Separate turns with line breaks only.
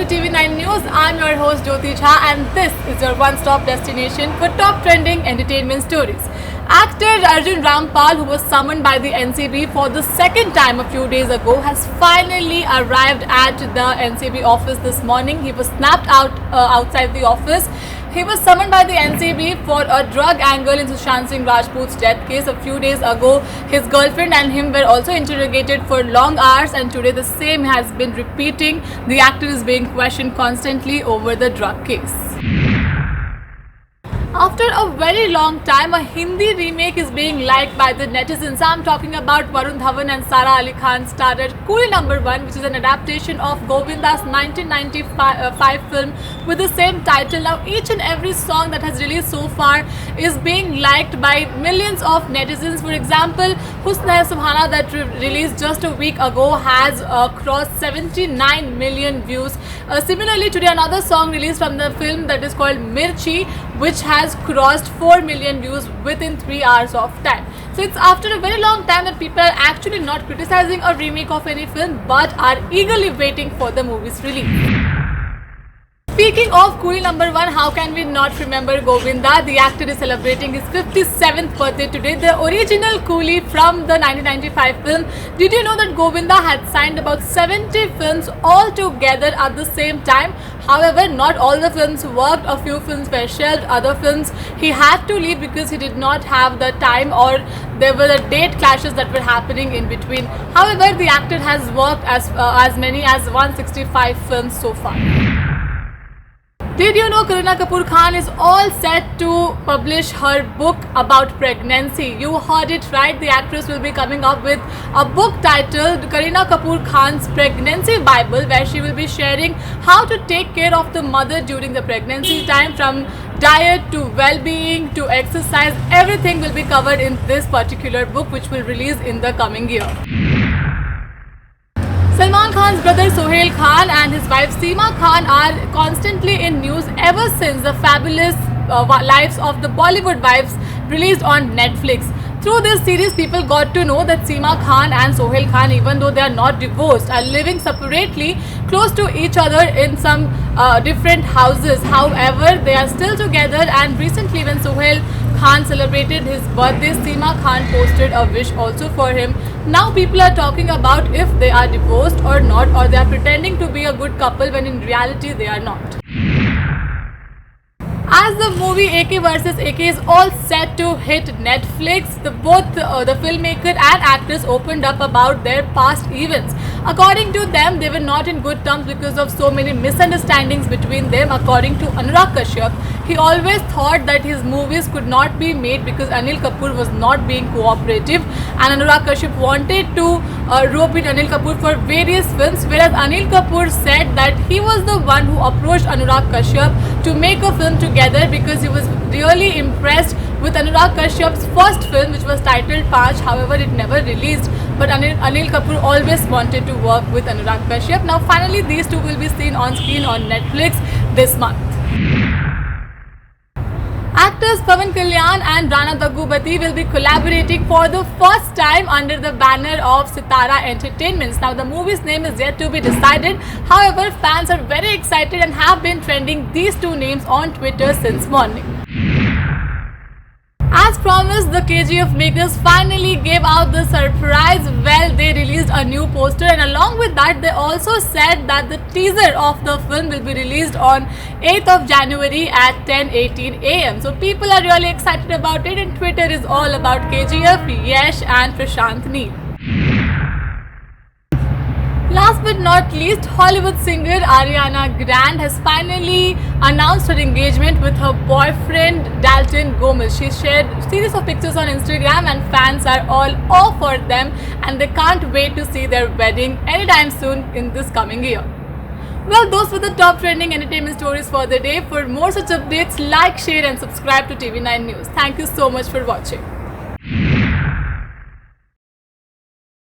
to TV9 News. I'm your host Jyoti Jha and this is your one-stop destination for top trending entertainment stories. Actor Arjun Rampal, who was summoned by the NCB for the second time a few days ago, has finally arrived at the NCB office this morning. He was snapped out outside the office. He was summoned by the NCB for a drug angle in Sushant Singh Rajput's death case. A few days ago, his girlfriend and him were also interrogated for long hours, and today the same has been repeating. The actor is being questioned constantly over the drug case. After a very long time, a Hindi remake is being liked by the netizens. I'm talking about Varun Dhawan and Sara Ali Khan starrer Coolie No. 1, which is an adaptation of Govinda's 1995 film with the same title. Now, each and every song that has released so far is being liked by millions of netizens. For example, Husn Hai Subhana, that released just a week ago, has crossed 79 million views. Similarly, today another song released from the film that is called Mirchi, which has crossed 4 million views within 3 hours of time. So it's after a very long time that people are actually not criticizing a remake of any film but are eagerly waiting for the movie's release. Speaking of Coolie No. 1, how can we not remember Govinda? The actor is celebrating his 57th birthday today. The original Coolie from the 1995 film. Did you know that Govinda had signed about 70 films all together at the same time? However, not all the films worked. A few films were shelved. Other films he had to leave because he did not have the time, or there were the date clashes that were happening in between. However, the actor has worked as many as 165 films so far. Did you know Kareena Kapoor Khan is all set to publish her book about pregnancy? You heard it right. The actress will be coming up with a book titled Kareena Kapoor Khan's Pregnancy Bible, where she will be sharing how to take care of the mother during the pregnancy time, from diet to well-being to exercise. Everything will be covered in this particular book, which will release in the coming year. Salman Khan's brother Sohail Khan and his wife Seema Khan are constantly in news ever since the fabulous lives of the Bollywood wives released on Netflix. Through this series, people got to know that Seema Khan and Sohail Khan, even though they are not divorced, are living separately, close to each other in some different houses. However, they are still together, and recently when Sohail Khan celebrated his birthday, Seema Khan posted a wish also for him. Now people are talking about if they are divorced or not, or they are pretending to be a good couple when in reality they are not. As the movie AK vs AK is all set to hit Netflix, both the filmmaker and actress opened up about their past events. According to them, they were not in good terms because of so many misunderstandings between them. According to Anurag Kashyap, he always thought that his movies could not be made because Anil Kapoor was not being cooperative, and Anurag Kashyap wanted to rope in Anil Kapoor for various films, whereas Anil Kapoor said that he was the one who approached Anurag Kashyap to make a film together because he was really impressed with Anurag Kashyap's first film, which was titled Panch. However, it never released, but Anil Kapoor always wanted to work with Anurag Kashyap. Now finally these two will be seen on screen on Netflix this month. Actors Pawan Kalyan and Rana Daggubati will be collaborating for the first time under the banner of Sitara Entertainments. Now the movie's name is yet to be decided. However, fans are very excited and have been trending these two names on Twitter since morning. As promised, the KGF makers finally gave out the surprise. Well, they released a new poster, and along with that, they also said that the teaser of the film will be released on 8th of January at 10:18 AM. So people are really excited about it, and Twitter is all about KGF, Yash and Prashant Neel. Last but not least, Hollywood singer Ariana Grande has finally announced her engagement with her boyfriend Dalton Gomez. She shared a series of pictures on Instagram, and fans are all for them, and they can't wait to see their wedding anytime soon in this coming year. Well, those were the top trending entertainment stories for the day. For more such updates, like, share and subscribe to TV9 News. Thank you so much for watching.